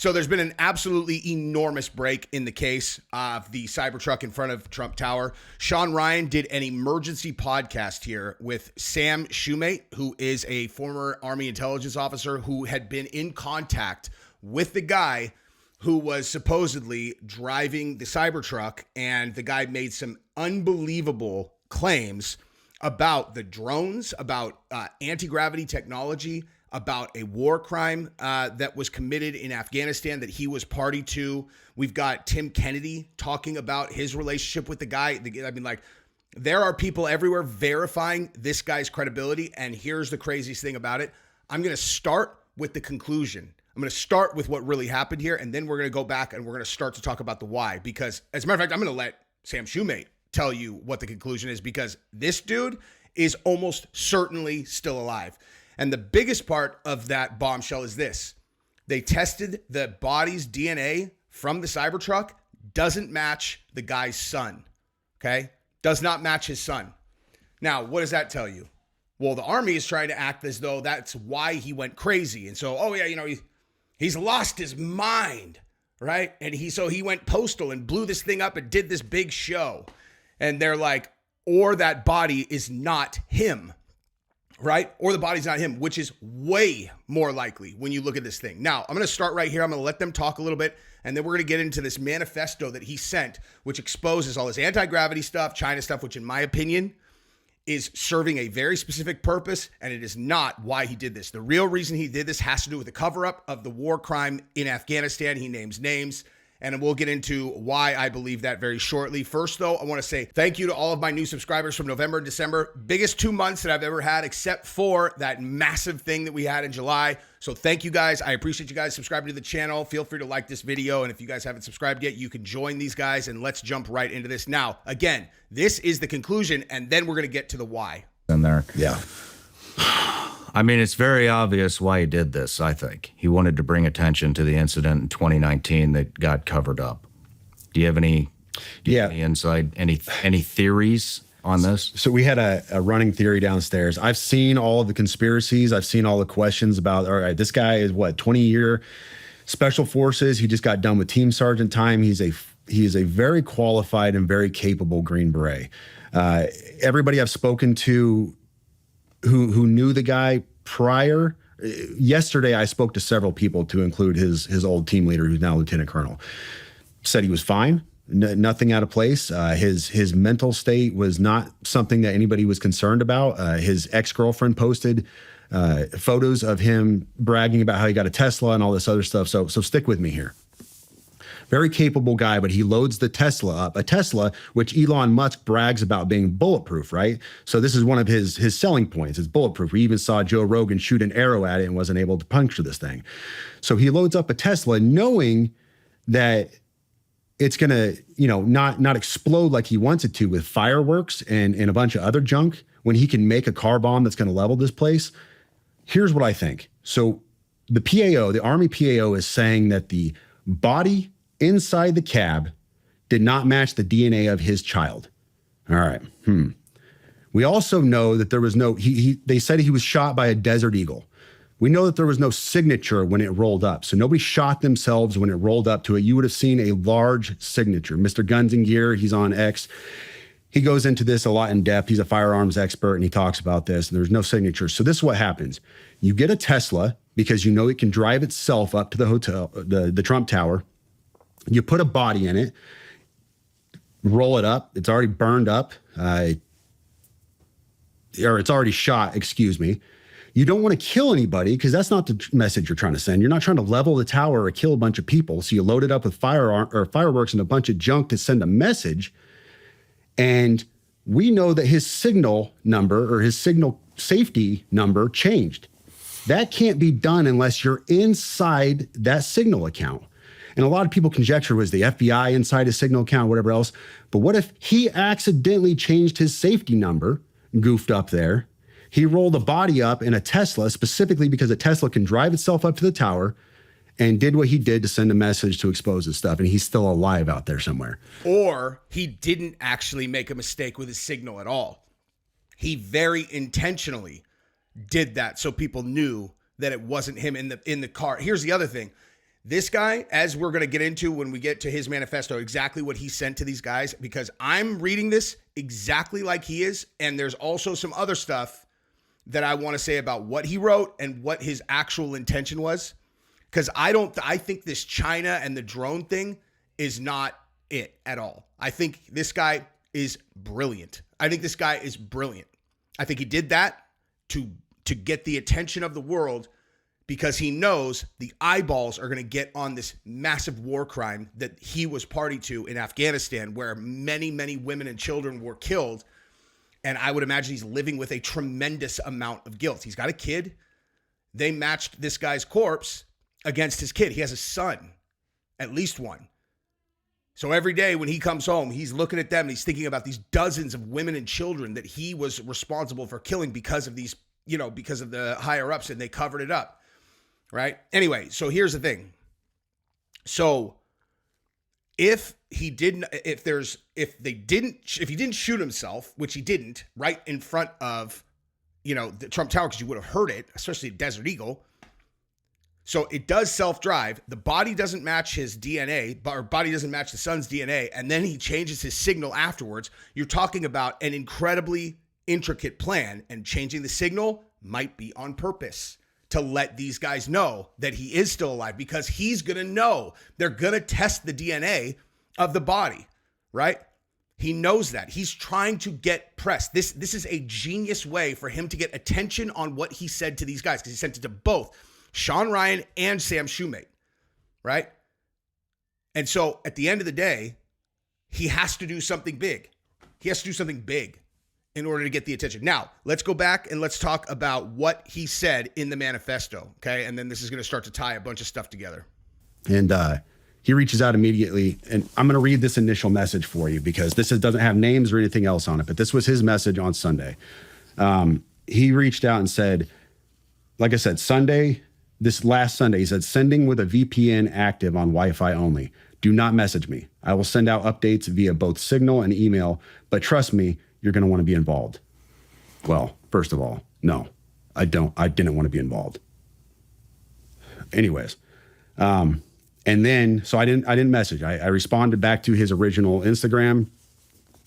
So there's been an absolutely enormous break in the case of the Cybertruck in front of Trump Tower. Shawn Ryan did an emergency podcast here with Sam Shoemate, who is a former Army intelligence officer who had been in contact with the guy who was supposedly driving the Cybertruck, and the guy made some unbelievable claims about the drones, about anti-gravity technology, about a war crime that was committed in Afghanistan that he was party to. We've got Tim Kennedy talking about his relationship with the guy. I mean, like, there are people everywhere verifying this guy's credibility. And here's the craziest thing about it. I'm going to start with the conclusion. I'm going to start with what really happened here. And then we're going to go back and we're going to start to talk about the why. Because as a matter of fact, I'm going to let Sam Shoemate tell you what the conclusion is, because this dude is almost certainly still alive. And the biggest part of that bombshell is this. They tested the body's DNA from the Cybertruck, doesn't match the guy's son, okay? Does not match his son. Now, what does that tell you? Well, the Army is trying to act as though that's why he went crazy. And so, oh yeah, you know, he's lost his mind, right? And he went postal and blew this thing up and did this big show. And they're like, or that body is not him. Right? Or the body's not him, which is way more likely when you look at this thing. Now, I'm going to start right here. I'm going to let them talk a little bit, and then we're going to get into this manifesto that he sent, which exposes all this anti-gravity stuff, China stuff, which in my opinion is serving a very specific purpose, and it is not why he did this. The real reason he did this has to do with the cover-up of the war crime in Afghanistan. He names names. And we'll get into why I believe that very shortly. First, though, I want to say thank you to all of my new subscribers from November and December. Biggest 2 months that I've ever had, except for that massive thing that we had in July. So thank you guys. I appreciate you guys subscribing to the channel. Feel free to like this video. And if you guys haven't subscribed yet, you can join these guys. And let's jump right into this. Now, again, this is the conclusion. And then we're going to get to the why. In there. Yeah. I mean, it's very obvious why he did this, I think. He wanted to bring attention to the incident in 2019 that got covered up. Do you have any, any insight, any theories on this? So we had a running theory downstairs. I've seen all of the conspiracies. I've seen all the questions about, all right, this guy is what, 20-year special forces. He just got done with team sergeant time. He is a very qualified and very capable Green Beret. Everybody I've spoken to who knew the guy prior. Yesterday, I spoke to several people, to include his old team leader, who's now lieutenant colonel. Said he was fine, nothing out of place. His mental state was not something that anybody was concerned about. His ex-girlfriend posted photos of him bragging about how he got a Tesla and all this other stuff. So stick with me here. Very capable guy, but he loads the Tesla up. A Tesla, which Elon Musk brags about being bulletproof, right? So this is one of his selling points. It's bulletproof. We even saw Joe Rogan shoot an arrow at it and wasn't able to puncture this thing. So he loads up a Tesla knowing that it's going to, not explode like he wants it to with fireworks and a bunch of other junk when he can make a car bomb that's going to level this place. Here's what I think. So the PAO, the Army PAO, is saying that the body inside the cab did not match the DNA of his child. All right. We also know that there was no, they said he was shot by a Desert Eagle. We know that there was no signature when it rolled up. So nobody shot themselves when it rolled up to it. You would have seen a large signature. Mr. Guns and Gear, he's on X. He goes into this a lot in depth. He's a firearms expert and he talks about this, and there's no signature. So this is what happens. You get a Tesla because you know it can drive itself up to the hotel, the Trump Tower. You put a body in it, roll it up. It's already burned up, or it's already shot, excuse me. You don't want to kill anybody because that's not the message you're trying to send. You're not trying to level the tower or kill a bunch of people. So you load it up with fireworks and a bunch of junk to send a message. And we know that his signal number or his signal safety number changed. That can't be done unless you're inside that signal account. And a lot of people conjecture, was the FBI inside his signal account, whatever else. But what if he accidentally changed his safety number, goofed up there? He rolled a body up in a Tesla specifically because a Tesla can drive itself up to the tower, and did what he did to send a message to expose his stuff. And he's still alive out there somewhere. Or he didn't actually make a mistake with his signal at all. He very intentionally did that so people knew that it wasn't him in the car. Here's the other thing. This guy, as we're going to get into when we get to his manifesto, exactly what he sent to these guys, because I'm reading this exactly like he is. And there's also some other stuff that I want to say about what he wrote and what his actual intention was. Because I think this China and the drone thing is not it at all. I think this guy is brilliant. I think he did that to get the attention of the world, because he knows the eyeballs are going to get on this massive war crime that he was party to in Afghanistan, where many, many women and children were killed. And I would imagine he's living with a tremendous amount of guilt. He's got a kid. They matched this guy's corpse against his kid. He has a son, at least one. So every day when he comes home, he's looking at them and he's thinking about these dozens of women and children that he was responsible for killing because of these, because of the higher ups, and they covered it up. Right? Anyway, so here's the thing. So if he didn't shoot himself, which he didn't, right in front of, the Trump Tower, because you would have heard it, especially Desert Eagle. So it does self-drive. The body doesn't match his DNA, or body doesn't match the son's DNA, and then he changes his signal afterwards. You're talking about an incredibly intricate plan, and changing the signal might be on purpose, to let these guys know that he is still alive, because he's going to know. They're going to test the DNA of the body, right? He knows that. He's trying to get press. This is a genius way for him to get attention on what he said to these guys, because he sent it to both Shawn Ryan and Sam Shoemate, right? And so at the end of the day, he has to do something big. In order to get the attention. Now, let's go back and let's talk about what he said in the manifesto, okay? And then this is going to start to tie a bunch of stuff together. And he reaches out immediately, and I'm going to read this initial message for you, because doesn't have names or anything else on it, but this was his message on Sunday. He reached out and said, like I said, this last Sunday, he said, sending with a VPN active on Wi-Fi only. Do not message me. I will send out updates via both Signal and email, but trust me, you're going to want to be involved. Well, first of all, no, I didn't want to be involved. Anyways. And then, so I didn't message. I responded back to his original Instagram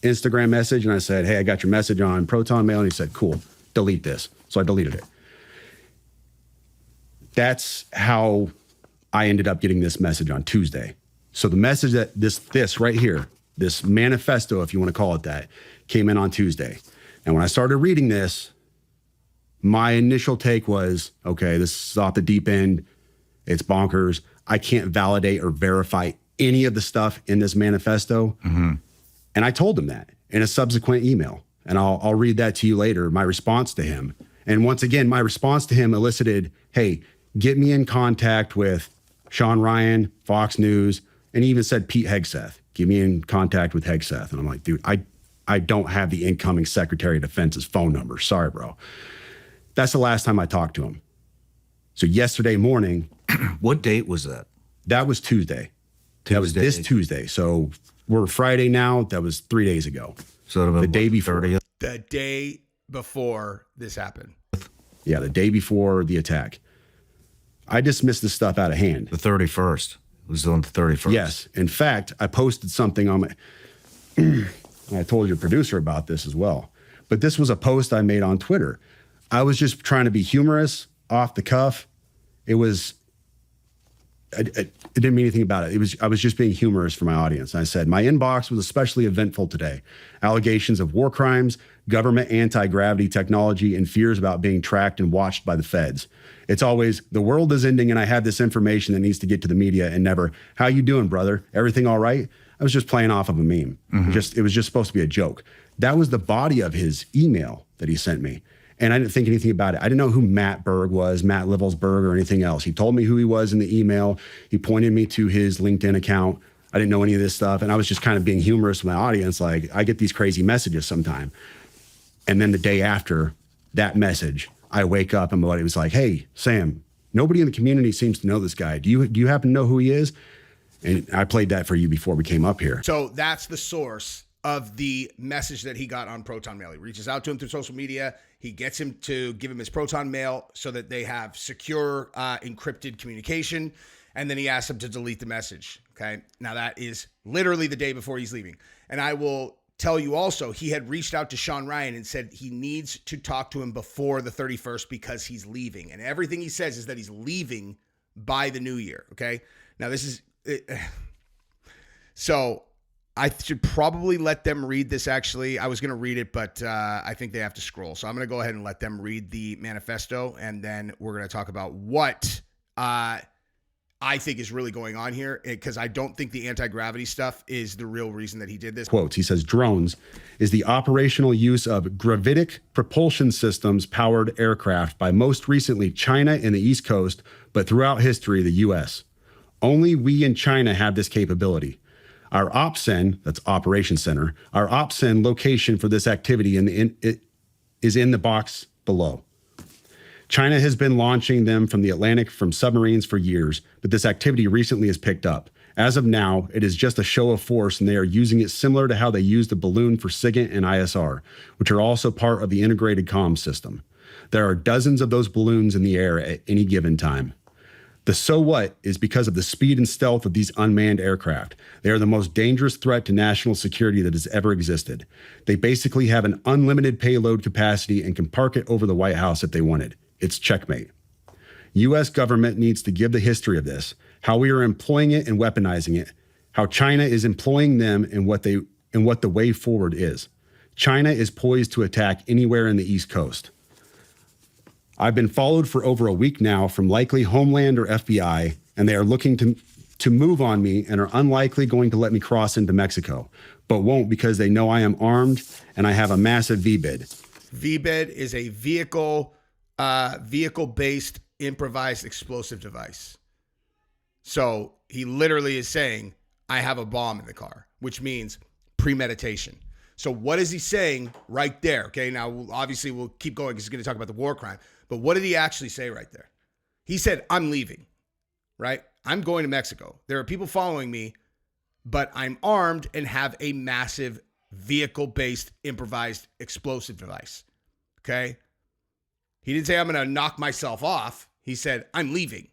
message. And I said, hey, I got your message on Proton Mail. And he said, cool, delete this. So I deleted it. That's how I ended up getting this message on Tuesday. So the message that this right here, this manifesto, if you want to call it that, came in on Tuesday. And when I started reading this, my initial take was, okay, this is off the deep end. It's bonkers. I can't validate or verify any of the stuff in this manifesto. Mm-hmm. And I told him that in a subsequent email. And I'll read that to you later, my response to him. And once again, my response to him elicited, hey, get me in contact with Shawn Ryan, Fox News, and he even said Pete Hegseth. Get me in contact with Hegseth. And I'm like, dude, I don't have the incoming Secretary of Defense's phone number. Sorry, bro. That's the last time I talked to him. So yesterday morning. What date was that? That was Tuesday. That was this Tuesday. So we're Friday now. That was 3 days ago. So the day before. 30th? The day before this happened. Yeah, the day before the attack. I dismissed this stuff out of hand. The 31st. It was on the 31st. Yes. In fact, I posted something on my... I told your producer about this as well. But this was a post I made on Twitter. I was just trying to be humorous, off the cuff. I didn't mean anything about it. I was just being humorous for my audience. I said, my inbox was especially eventful today. Allegations of war crimes, government anti-gravity technology, and fears about being tracked and watched by the feds. It's always, the world is ending and I have this information that needs to get to the media, and never, how you doing, brother? Everything all right? I was just playing off of a meme. Mm-hmm. It was just supposed to be a joke. That was the body of his email that he sent me. And I didn't think anything about it. I didn't know who Matt Berg was, Matt Livelsberg, or anything else. He told me who he was in the email. He pointed me to his LinkedIn account. I didn't know any of this stuff. And I was just kind of being humorous with my audience. Like, I get these crazy messages sometime. And then the day after that message, I wake up and my buddy was like, hey, Sam, nobody in the community seems to know this guy. Do you happen to know who he is? And I played that for you before we came up here. So that's the source of the message that he got on Proton Mail. He reaches out to him through social media. He gets him to give him his Proton Mail so that they have secure, encrypted communication. And then he asked him to delete the message. Okay. Now that is literally the day before he's leaving. And I will tell you also, he had reached out to Shawn Ryan and said he needs to talk to him before the 31st because he's leaving. And everything he says is that he's leaving by the new year. Okay. Now this is, so I should probably let them read this. Actually, I was going to read it, but I think they have to scroll. So I'm going to go ahead and let them read the manifesto. And then we're going to talk about what, I think is really going on here, because I don't think the anti-gravity stuff is the real reason that he did this. Quotes, he says, drones is the operational use of gravitic propulsion systems powered aircraft by most recently China and the East Coast, but throughout history, the U.S. Only we in China have this capability. Our OPCEN, that's Operation Center, our OPCEN location for this activity is in the box below. China has been launching them from the Atlantic from submarines for years, but this activity recently has picked up. As of now, it is just a show of force, and they are using it similar to how they used the balloon for SIGINT and ISR, which are also part of the integrated comm system. There are dozens of those balloons in the air at any given time. The so what is because of the speed and stealth of these unmanned aircraft. They are the most dangerous threat to national security that has ever existed. They basically have an unlimited payload capacity and can park it over the White House if they wanted. It's checkmate. U.S. government needs to give the history of this, how we are employing it and weaponizing it, how China is employing them, and what the way forward is. China is poised to attack anywhere in the East Coast. I've been followed for over a week now from likely Homeland or FBI, and they are looking to move on me and are unlikely going to let me cross into Mexico, but won't because they know I am armed and I have a massive VBID. VBID is a vehicle-based improvised explosive device. So he literally is saying, I have a bomb in the car, which means premeditation. So what is he saying right there? Okay, now obviously we'll keep going because he's going to talk about the war crime. But what did he actually say right there? He said, I'm leaving, right? I'm going to Mexico. There are people following me, but I'm armed and have a massive vehicle-based improvised explosive device. Okay? He didn't say I'm going to knock myself off. He said, I'm leaving.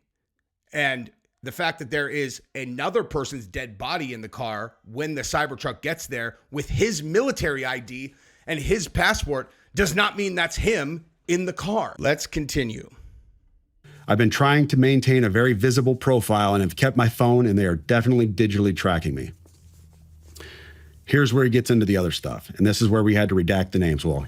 And the fact that there is another person's dead body in the car when the Cybertruck gets there with his military ID and his passport does not mean that's him in the car. Let's continue. I've been trying to maintain a very visible profile and have kept my phone, and they are definitely digitally tracking me. Here's where he gets into the other stuff. And this is where we had to redact the names. Well,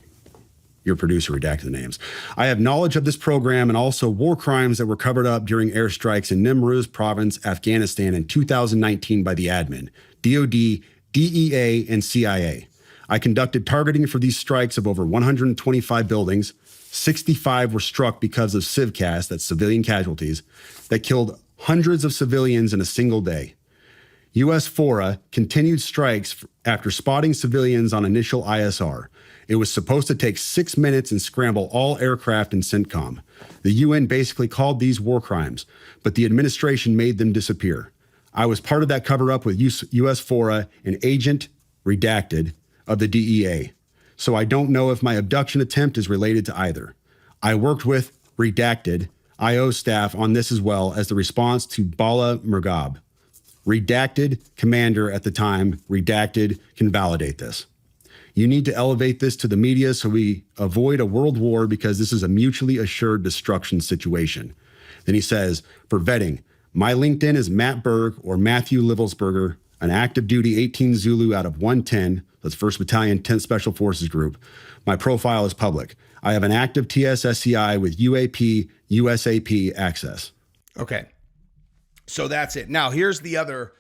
your producer redacted the names. I have knowledge of this program and also war crimes that were covered up during airstrikes in Nimruz province, Afghanistan in 2019 by the admin, DOD, DEA, and CIA. I conducted targeting for these strikes of over 125 buildings. 65 were struck because of civcas, that's civilian casualties, that killed hundreds of civilians in a single day. U.S. FORA continued strikes after spotting civilians on initial ISR. It was supposed to take 6 minutes and scramble all aircraft in CENTCOM. The UN basically called these war crimes, but the administration made them disappear. I was part of that cover-up with U.S. FORA, an agent, redacted, of the DEA. So I don't know if my abduction attempt is related to either. I worked with, redacted, IO staff on this as well as the response to Bala Murghab. Redacted commander at the time, redacted, can validate this. You need to elevate this to the media so we avoid a world war because this is a mutually assured destruction situation. Then he says, for vetting, my LinkedIn is Matt Berg or Matthew Livelsberger, an active duty 18 Zulu out of 110, that's 1st Battalion 10th Special Forces Group. My profile is public. I have an active TSSCI with UAP, USAP access. Okay. So that's it. Now here's the other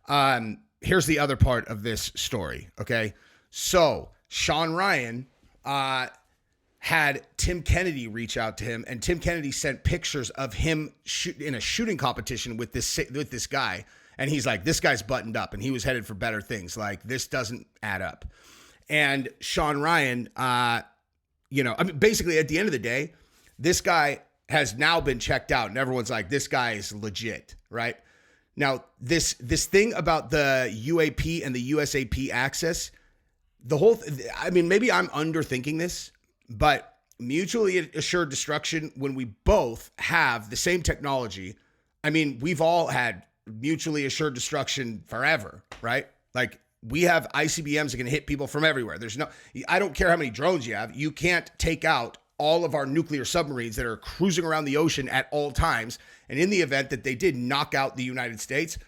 part of this story. Okay. So Shawn Ryan had Tim Kennedy reach out to him, and Tim Kennedy sent pictures of him in a shooting competition with this guy. And he's like, this guy's buttoned up and he was headed for better things. Like, this doesn't add up. And Shawn Ryan, basically at the end of the day, this guy has now been checked out and everyone's like, this guy is legit, right? Now, this thing about the UAP and the USAP access, maybe I'm underthinking this, but mutually assured destruction, when we both have the same technology, I mean, we've all had mutually assured destruction forever, right? Like, we have ICBMs that can hit people from everywhere. I don't care how many drones you have. You can't take out all of our nuclear submarines that are cruising around the ocean at all times. And in the event that they did knock out the United States,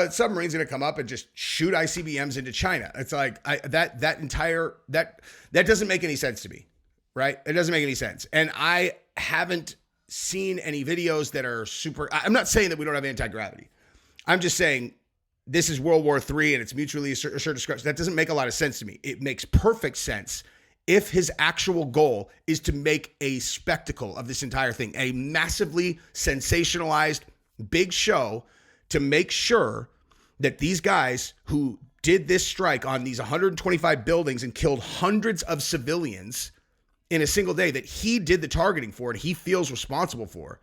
submarine's going to come up and just shoot ICBMs into China. It's like that doesn't make any sense to me, right? It doesn't make any sense. And I haven't seen any videos that are I'm not saying that we don't have anti-gravity. I'm just saying this is World War III and it's mutually assured destruction. That doesn't make a lot of sense to me. It makes perfect sense if his actual goal is to make a spectacle of this entire thing, a massively sensationalized big show to make sure that these guys who did this strike on these 125 buildings and killed hundreds of civilians in a single day that he did the targeting for and he feels responsible for.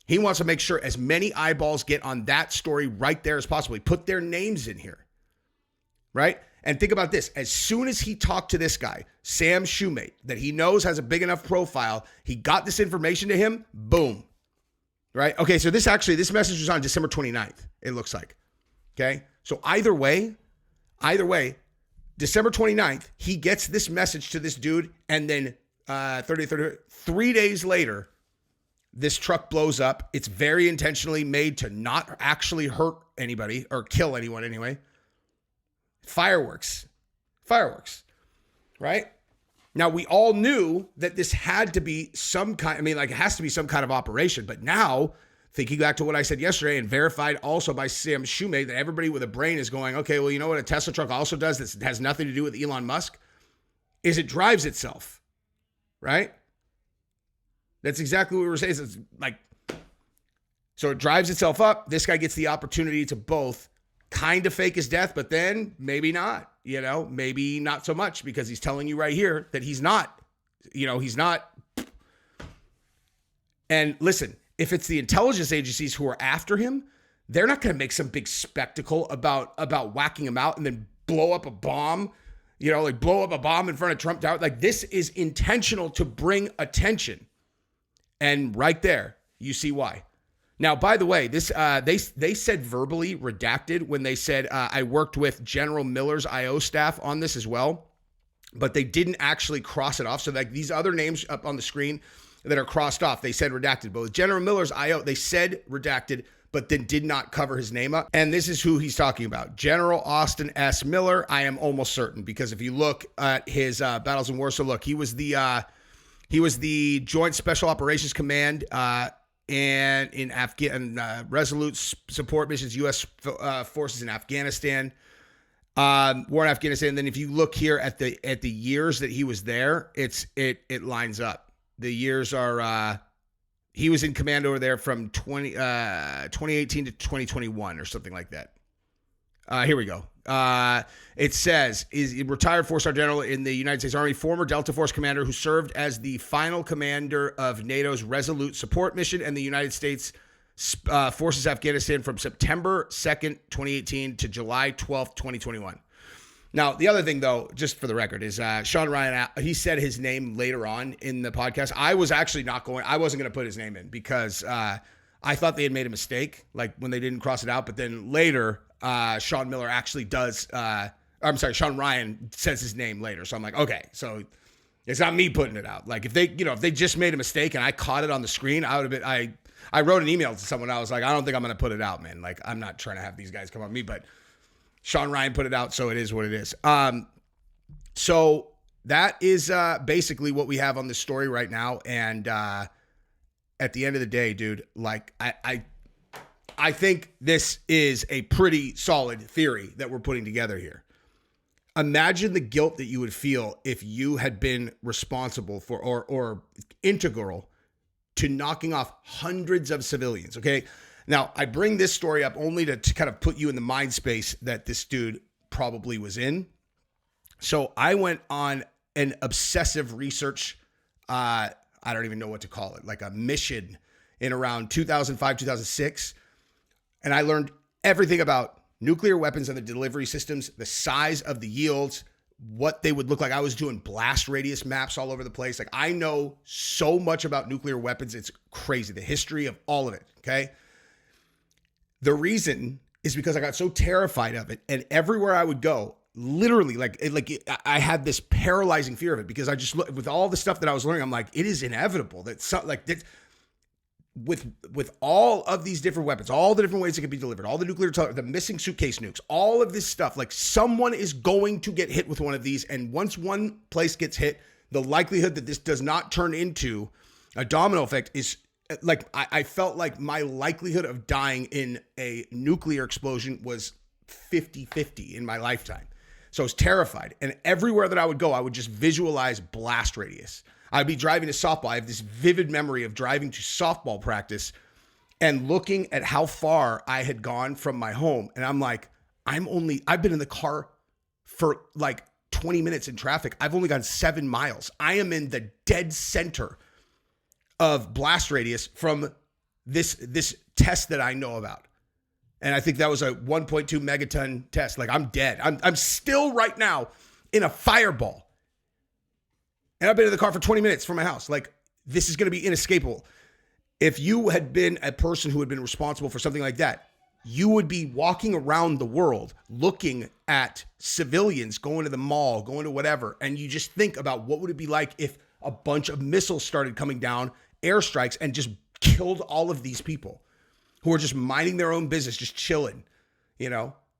He wants to make sure as many eyeballs get on that story right there as possible. He put their names in here, right? And think about this. As soon as he talked to this guy, Sam Shoemate, that he knows has a big enough profile, he got this information to him, boom, right? Okay, so this message was on December 29th, it looks like, okay? So either way, December 29th, he gets this message to this dude, and then 3 days later, this truck blows up. It's very intentionally made to not actually hurt anybody or kill anyone anyway. Fireworks, right? Now, we all knew that this had to be it has to be some kind of operation. But now, thinking back to what I said yesterday and verified also by Sam Shoemate, that everybody with a brain is going, okay, well, you know what a Tesla truck also does that has nothing to do with Elon Musk? Is it drives itself, right? That's exactly what we were saying. It's like, so it drives itself up. This guy gets the opportunity to both kind of fake his death, but then maybe not, maybe not so much, because he's telling you right here that he's not. And listen, if it's the intelligence agencies who are after him, they're not going to make some big spectacle about whacking him out and then blow up a bomb, blow up a bomb in front of Trump Tower. Like, this is intentional to bring attention. And right there, you see why. Now, by the way, this they said verbally redacted when they said I worked with General Miller's IO staff on this as well, but they didn't actually cross it off. So like these other names up on the screen that are crossed off, they said redacted. But with General Miller's IO, they said redacted, but then did not cover his name up. And this is who he's talking about. General Austin S. Miller, I am almost certain, because if you look at his battles in Warsaw, look, he was the Joint Special Operations Command and in Resolute Support Missions, U.S. Forces in Afghanistan, war in Afghanistan. And then if you look here at the years that he was there, it lines up. The years are he was in command over there from 2018 to 2021 or something like that. Here we go. It says, is a retired four-star general in the United States Army, former Delta Force commander who served as the final commander of NATO's Resolute Support Mission and the United States Forces Afghanistan from September 2nd, 2018 to July 12th, 2021. Now, the other thing, though, just for the record, is Shawn Ryan, he said his name later on in the podcast. I was actually I wasn't going to put his name in because I thought they had made a mistake, like when they didn't cross it out. But then later, Shawn Miller actually does, Shawn Ryan says his name later. So I'm like, okay, so it's not me putting it out. Like if they just made a mistake and I caught it on the screen, I would have been, I wrote an email to someone. I was like, I don't think I'm going to put it out, man. Like, I'm not trying to have these guys come on me, but Shawn Ryan put it out. So it is what it is. So that is, basically what we have on this story right now. And, at the end of the day, dude, like I think this is a pretty solid theory that we're putting together here. Imagine the guilt that you would feel if you had been responsible for or integral to knocking off hundreds of civilians, okay? Now, I bring this story up only to kind of put you in the mind space that this dude probably was in. So I went on an obsessive research, I don't even know what to call it, like a mission in around 2005, 2006. And I learned everything about nuclear weapons and the delivery systems, the size of the yields, what they would look like. I was doing blast radius maps all over the place. Like, I know so much about nuclear weapons. It's crazy. The history of all of it. Okay. The reason is because I got so terrified of it, and everywhere I would go, literally, I had this paralyzing fear of it, because I just look with all the stuff that I was learning. I'm like, it is inevitable that with all of these different weapons, all the different ways it can be delivered, all the the missing suitcase nukes, all of this stuff, like someone is going to get hit with one of these, and once one place gets hit, the likelihood that this does not turn into a domino effect is like, I felt like my likelihood of dying in a nuclear explosion was 50-50 in my lifetime. So I was terrified. And everywhere that I would go, I would just visualize blast radius. I'd be driving to softball. I have this vivid memory of driving to softball practice and looking at how far I had gone from my home. And I'm like, I've been in the car for like 20 minutes in traffic. I've only gone 7 miles. I am in the dead center of blast radius from this test that I know about. And I think that was a 1.2 megaton test. Like, I'm dead. I'm still right now in a fireball. And I've been in the car for 20 minutes from my house. Like, this is going to be inescapable. If you had been a person who had been responsible for something like that, you would be walking around the world looking at civilians going to the mall, going to whatever. And you just think about what would it be like if a bunch of missiles started coming down, airstrikes, and just killed all of these people who are just minding their own business, just chilling,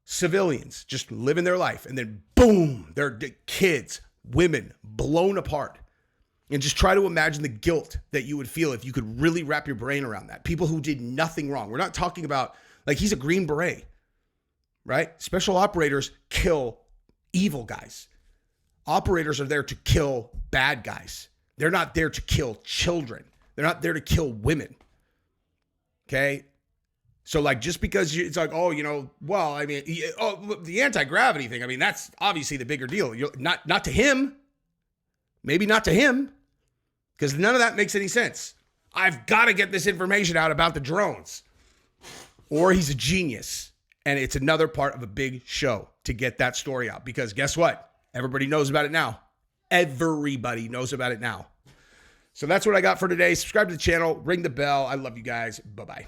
civilians just living their life. And then boom, their kids, women blown apart. And just try to imagine the guilt that you would feel if you could really wrap your brain around that. People who did nothing wrong. We're not talking about, like, he's a Green Beret, right? Special operators kill evil guys. Operators are there to kill bad guys. They're not there to kill children. They're not there to kill women. Okay? So, like, just because it's like, the anti-gravity thing, I mean, that's obviously the bigger deal. Not to him. Maybe not to him, because none of that makes any sense. I've got to get this information out about the drones. Or he's a genius, and it's another part of a big show to get that story out, because guess what? Everybody knows about it now. Everybody knows about it now. So that's what I got for today. Subscribe to the channel, ring the bell. I love you guys. Bye-bye.